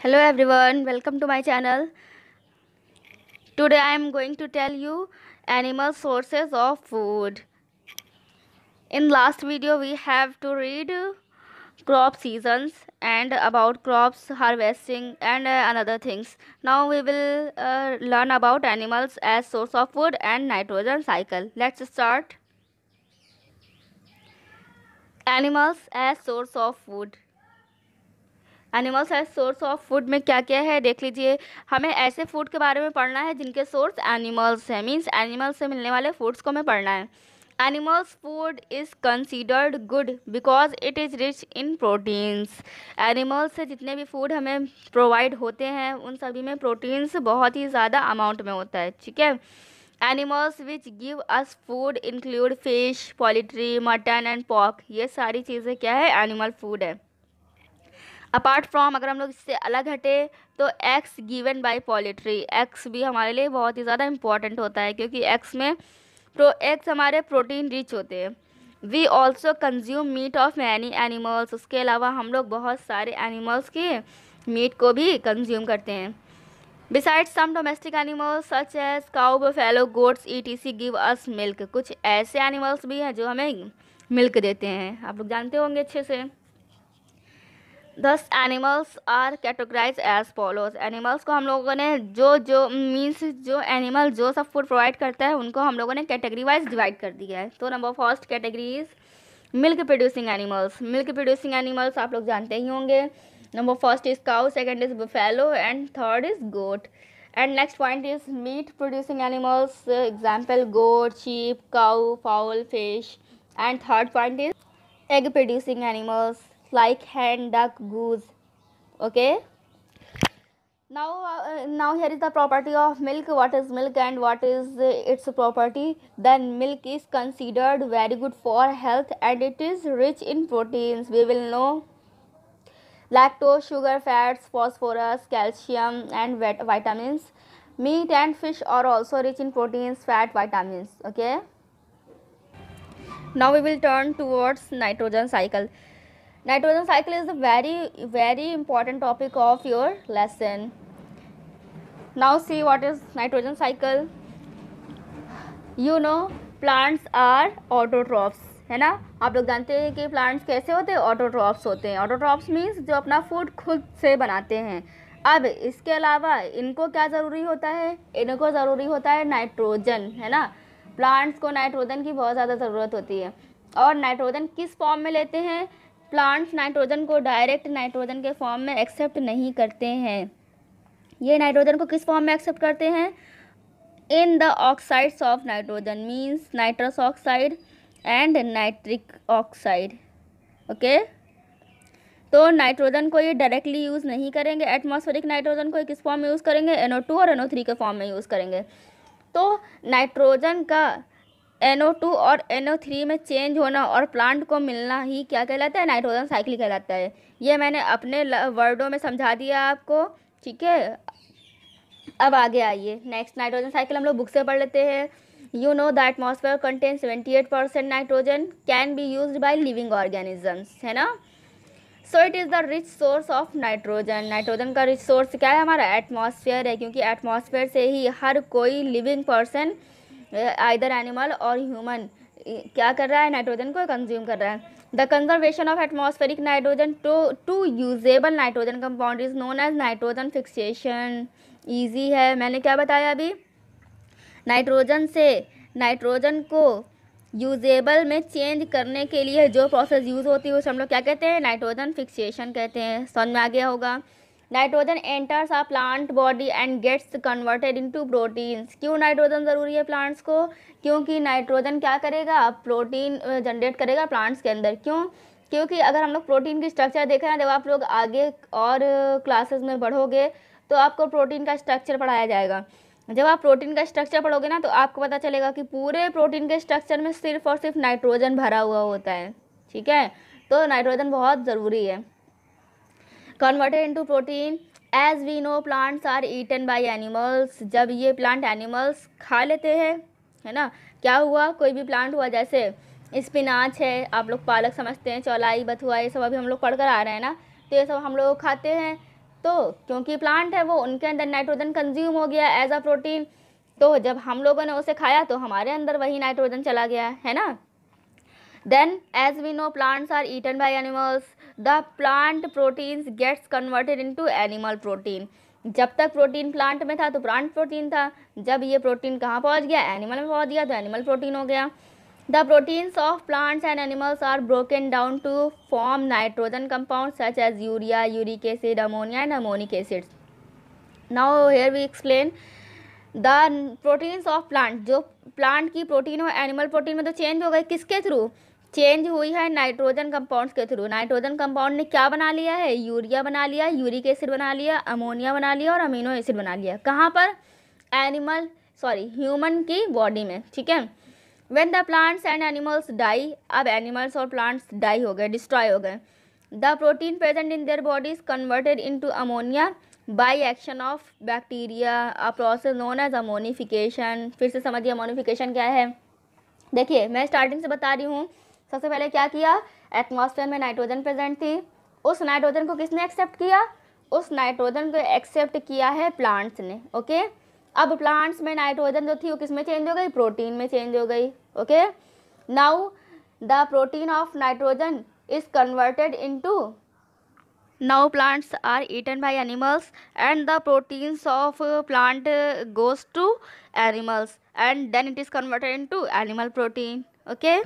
Hello everyone, welcome to my channel. Today I am going to tell you animal sources of food. In last video we have to read crop seasons and about crops harvesting and another things. Now we will learn about animals as source of food and nitrogen cycle. Let's start. Animals as source of food. Animals as source of food में क्या क्या है देख लीजिए। हमें ऐसे food के बारे में पढ़ना है जिनके सोर्स एनिमल्स हैं, मीन्स एनिमल्स से मिलने वाले फूड्स को हमें पढ़ना है। Animals food is considered good because it is rich in proteins. Animals से जितने भी फूड हमें प्रोवाइड होते हैं उन सभी में प्रोटीन्स बहुत ही ज़्यादा अमाउंट में होता है, ठीक है। Animals which give us food include fish, poultry, mutton and pork. ये सारी चीज़ें क्या है, एनिमल फूड है। अपार्ट फ्रॉम, अगर हम लोग इससे अलग हटे तो eggs given by poultry. Eggs भी हमारे लिए बहुत ही ज़्यादा इंपॉर्टेंट होता है क्योंकि एग्स हमारे प्रोटीन रिच होते हैं। We also consume meat of many animals. उसके अलावा हम लोग बहुत सारे एनिमल्स के मीट को भी कंज्यूम करते हैं। Besides some domestic animals such as cow, buffalo, goats etc give us milk. कुछ ऐसे एनिमल्स भी हैं जो हमें मिल्क देते हैं, आप लोग जानते होंगे अच्छे से। These animals are categorise as follows. Animals को हम लोगों ने जो एनिमल जो सब फूड प्रोवाइड करता है उनको हम लोगों ने कैटेगरी वाइज डिवाइड कर दिया है। तो number first category is milk producing animals. Milk producing animals आप लोग जानते ही होंगे। Number first is cow, second is buffalo and third is goat. And next point is meat producing animals, example goat, sheep, cow, fowl, fish. And third point is egg producing animals like hen, duck, goose. Okay, now here is the property of milk. What is milk and what is its property? Then milk is considered very good for health and it is rich in proteins. We will know lactose, sugar, fats, phosphorus, calcium and vitamins. Meat and fish are also rich in proteins, fat, vitamins. Okay, now we will turn towards nitrogen cycle. Nitrogen cycle is a very important topic of your lesson. Now see what is nitrogen cycle. You know plants are autotrophs, है ना। आप लोग जानते हैं कि plants कैसे होते हैं, ऑटोट्रॉफ्स होते हैं। ऑटोट्रॉफ्स मीन्स जो अपना फूड खुद से बनाते हैं। अब इसके अलावा इनको क्या ज़रूरी होता है, इनको ज़रूरी होता है नाइट्रोजन, है ना। प्लांट्स को नाइट्रोजन की बहुत ज़्यादा ज़रूरत होती है। और नाइट्रोजन किस फॉर्म में लेते हैं, प्लांट्स नाइट्रोजन को डायरेक्ट नाइट्रोजन के फॉर्म में एक्सेप्ट नहीं करते हैं। ये नाइट्रोजन को किस फॉर्म में एक्सेप्ट करते हैं, in the oxides of nitrogen, means nitrous oxide and nitric oxide. Okay, तो नाइट्रोजन को ये डायरेक्टली यूज़ नहीं करेंगे। एटमॉस्फेरिक नाइट्रोजन को किस फॉर्म में यूज़ करेंगे, NO2 और NO3 के फॉर्म में यूज़ करेंगे। तो नाइट्रोजन का NO2 और NO3 में चेंज होना और प्लांट को मिलना ही क्या कहलाता है, नाइट्रोजन साइकिल कहलाता है। ये मैंने अपने वर्डों में समझा दिया आपको, ठीक है। अब आगे आइए, नेक्स्ट नाइट्रोजन साइकिल हम लोग बुक से पढ़ लेते हैं। You know the atmosphere contain 78% nitrogen, can be used by living organisms, है ना। So it is the rich source of nitrogen. Nitrogen का रिच सोर्स क्या है, हमारा एटमॉस्फेयर है, क्योंकि एटमॉस्फेयर से ही हर कोई लिविंग पर्सन, आइदर एनिमल और ह्यूमन, क्या कर रहा है, नाइट्रोजन को कंज्यूम कर रहा है। The conservation of atmospheric nitrogen to usable nitrogen compound is known as nitrogen fixation. Easy है, मैंने क्या बताया अभी, नाइट्रोजन से नाइट्रोजन को यूजेबल में चेंज करने के लिए जो प्रोसेस यूज़ होती है उसे हम लोग क्या कहते हैं, नाइट्रोजन फिक्सेशन कहते हैं। समझ में आ गया होगा। Nitrogen enters a plant body and gets converted into proteins. क्यों नाइट्रोजन ज़रूरी है प्लांट्स को, क्योंकि नाइट्रोजन क्या करेगा, प्रोटीन जनरेट करेगा प्लांट्स के अंदर। क्यों, क्योंकि अगर हम लोग प्रोटीन की स्ट्रक्चर देखें ना, जब आप लोग आगे और क्लासेस में बढ़ोगे तो आपको प्रोटीन का स्ट्रक्चर पढ़ाया जाएगा। जब आप प्रोटीन का स्ट्रक्चर पढ़ोगे ना तो आपको पता चलेगा कि पूरे प्रोटीन के स्ट्रक्चर में सिर्फ और सिर्फ नाइट्रोजन भरा हुआ होता है, ठीक है। तो नाइट्रोजन बहुत ज़रूरी है। Converted into protein, as we know plants are eaten by animals. जब ये प्लांट एनिमल्स खा लेते हैं, है ना, क्या हुआ, कोई भी प्लांट हुआ, जैसे स्पिनाच है, आप लोग पालक समझते हैं, चौलाई, बथुआ, ये सब अभी हम लोग पढ़ कर आ रहे हैं ना, तो ये सब हम लोग खाते हैं। तो क्योंकि प्लांट है वो, उनके अंदर नाइट्रोजन कंज्यूम हो गया एज अ प्रोटीन, तो जब हम लोगों ने उसे खाया तो हमारे अंदर वही नाइट्रोजन चला गया, है ना। Then as we know plants are eaten by animals, the plant proteins gets converted into animal protein. जब तक प्रोटीन प्लांट में था तो प्लांट प्रोटीन था, जब ये प्रोटीन कहाँ पहुँच गया, एनिमल में पहुँच गया तो एनिमल प्रोटीन हो गया। The proteins of plants and animals are broken down to form nitrogen compound such as urea, uric acid, ammonia and ammonic acid. Now here we explain the proteins of plant. जो plant की protein हो animal protein में तो change हो गई, किसके through change हुई है, नाइट्रोजन कंपाउंड्स के थ्रू। नाइट्रोजन कंपाउंड ने क्या बना लिया है, यूरिया बना लिया, यूरिक एसिड बना लिया, अमोनिया बना लिया और अमीनो एसिड बना लिया। कहाँ पर, ह्यूमन की बॉडी में, ठीक है। When the plants and animals die, अब एनिमल्स और प्लांट्स डाई हो गए, डिस्ट्रॉय हो गए, the protein present in their bodies converted into ammonia by action of bacteria, a process known as ammonification. फिर से समझिए अमोनिफिकेशन क्या है। देखिए मैं स्टार्टिंग से बता रही हूँ। सबसे पहले क्या किया, एटमॉस्फेयर में नाइट्रोजन प्रेजेंट थी, उस नाइट्रोजन को किसने एक्सेप्ट किया, उस नाइट्रोजन को एक्सेप्ट किया है प्लांट्स ने, ओके। अब प्लांट्स में नाइट्रोजन जो थी वो किस में चेंज हो गई, प्रोटीन में चेंज हो गई, okay. Now the protein of nitrogen is converted into, now plants are eaten by animals and the proteins of plant goes to animals and then it is converted into animal protein, okay।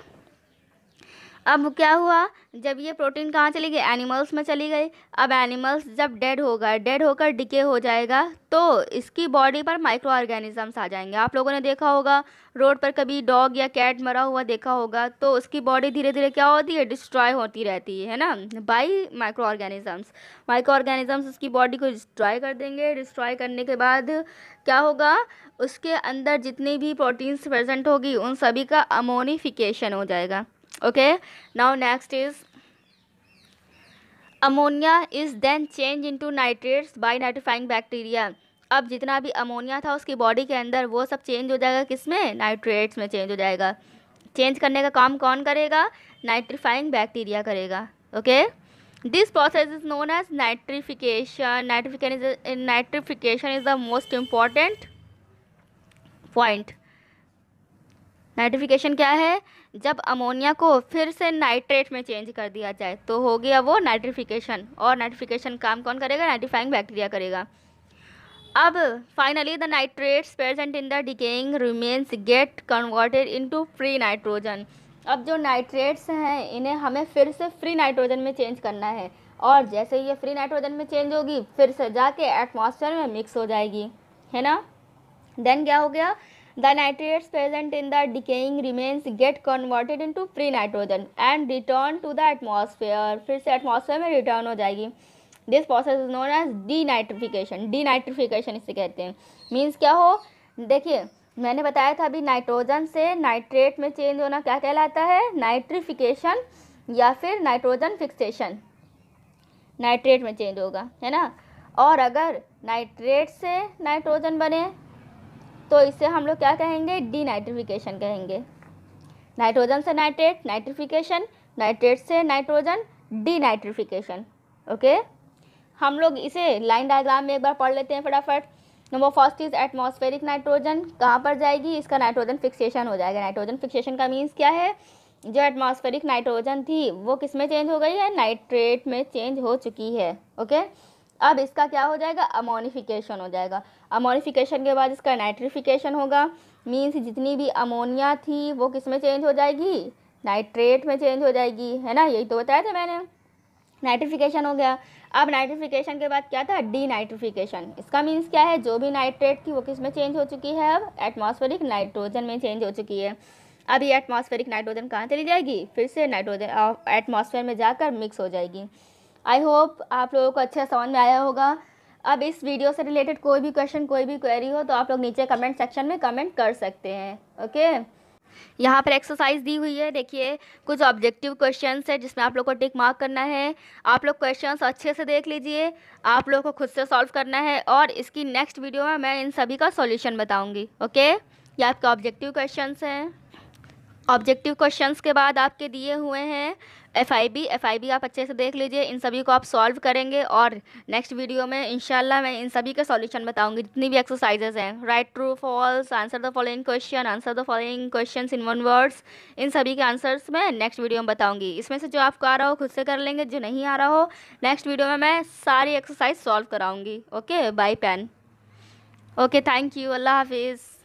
अब क्या हुआ, जब ये protein कहाँ चली गई, animals में चली गई। अब एनिमल्स जब डेड होगा, डेड होकर डिके हो जाएगा तो इसकी बॉडी पर माइक्रो ऑर्गेनिजम्स आ जाएंगे। आप लोगों ने देखा होगा रोड पर कभी डॉग या कैट मरा हुआ देखा होगा, तो उसकी बॉडी धीरे धीरे क्या होती है, डिस्ट्रॉय होती रहती है ना, by micro organisms. Micro organisms उसकी बॉडी को डिस्ट्रॉय कर देंगे। डिस्ट्रॉय करने के बाद क्या होगा, उसके अंदर जितनी भी प्रोटीन्स प्रेजेंट होगी उन सभी का अमोनिफिकेशन हो जाएगा, okay। now next is ammonia is then changed into nitrates by nitrifying bacteria। अब जितना भी अमोनिया था उसकी बॉडी के अंदर वो सब चेंज हो जाएगा, किसमें, नाइट्रेट्स में चेंज हो जाएगा। चेंज करने का काम कौन करेगा, नाइट्रीफाइंग बैक्टीरिया करेगा, okay. This process is known as nitrification. Nitrification is the most important point. Nitrification क्या है, जब अमोनिया को फिर से नाइट्रेट में चेंज कर दिया जाए तो हो गया वो नाइट्रिफिकेशन। और नाइट्रिफिकेशन काम कौन करेगा, नाइट्रीफाइंग बैक्टीरिया करेगा। अब finally the nitrates present in the decaying remains get converted into free nitrogen. अब जो नाइट्रेट्स हैं इन्हें हमें फिर से फ्री नाइट्रोजन में चेंज करना है, और जैसे ये फ्री नाइट्रोजन में चेंज होगी फिर से जाके एटमॉस्फेयर में मिक्स हो जाएगी, है ना। देन क्या हो गया, the nitrates present in the decaying remains get converted into free nitrogen and return to the atmosphere। फिर से एटमॉस्फेयर में रिटर्न हो जाएगी। This process is known as denitrification. Denitrification इसे कहते हैं। मीन्स क्या हो, देखिए मैंने बताया था अभी, नाइट्रोजन से नाइट्रेट में चेंज होना क्या कहलाता है, नाइट्रिफिकेशन या फिर नाइट्रोजन फिक्सेशन। नाइट्रेट में चेंज होगा, है ना। और अगर नाइट्रेट से नाइट्रोजन बने तो इसे हम लोग क्या कहेंगे, डीनाइट्रिफिकेशन कहेंगे। नाइट्रोजन से नाइट्रेट नाइट्रिफिकेशन, नाइट्रेट से नाइट्रोजन डीनाइट्रिफिकेशन, ओके। हम लोग इसे लाइन डायग्राम में एक बार पढ़ लेते हैं फटाफट। Number first is atmospheric nitrogen, कहाँ पर जाएगी, इसका नाइट्रोजन फिक्सेशन हो जाएगा। नाइट्रोजन फिक्सेशन का मीन्स क्या है, जो एटमॉस्फेरिक नाइट्रोजन थी वो किस में चेंज हो गई है, नाइट्रेट में चेंज हो चुकी है, ओके। अब इसका क्या हो जाएगा, अमोनिफिकेशन हो जाएगा। अमोनिफिकेशन के बाद इसका नाइट्रिफिकेशन होगा। मीन्स जितनी भी अमोनिया थी वो किस में चेंज हो जाएगी, नाइट्रेट में चेंज हो जाएगी, है ना। यही तो बताया था मैंने, नाइट्रिफिकेशन हो गया। अब नाइट्रिफिकेशन के बाद क्या था, डीनाइट्रिफिकेशन। इसका मीन्स क्या है, जो भी नाइट्रेट थी वो किस में चेंज हो चुकी है, अब एटमॉस्फेरिक नाइट्रोजन में चेंज हो चुकी है। अब ये एटमॉस्फेरिक नाइट्रोजन कहाँ चली जाएगी, फिर से नाइट्रोजन एटमॉस्फेयर में जाकर मिक्स हो जाएगी। आई होप आप लोगों को अच्छा समझ में आया होगा। अब इस वीडियो से रिलेटेड कोई भी क्वेश्चन, कोई भी क्वेरी हो तो आप लोग नीचे कमेंट सेक्शन में कमेंट कर सकते हैं, ओके। यहाँ पर एक्सरसाइज दी हुई है, देखिए कुछ ऑब्जेक्टिव क्वेश्चंस है जिसमें आप लोग को टिक मार्क करना है। आप लोग क्वेश्चंस अच्छे से देख लीजिए, आप लोग को खुद से सॉल्व करना है, और इसकी नेक्स्ट वीडियो में मैं इन सभी का सॉल्यूशन बताऊँगी, ओके। ये आपके ऑब्जेक्टिव क्वेश्चंस हैं। ऑब्जेक्टिव क्वेश्चंस के बाद आपके दिए हुए हैं एफ आई बी आप अच्छे से देख लीजिए, इन सभी को आप सॉल्व करेंगे और नेक्स्ट वीडियो में इंशाल्लाह मैं इन सभी का सॉल्यूशन बताऊंगी, जितनी भी एक्सरसाइजेज हैं। Right, true, false, answer the following question, answer the following questions in one words, इन सभी के आंसर्स मैं नेक्स्ट वीडियो में बताऊंगी। इसमें से जो आपको आ रहा हो खुद से कर लेंगे, जो नहीं आ रहा हो नेक्स्ट वीडियो में मैं सारी एक्सरसाइज सॉल्व कराऊंगी। ओके, बाय पेन। ओके, थैंक यू, अल्लाह हाफिज़।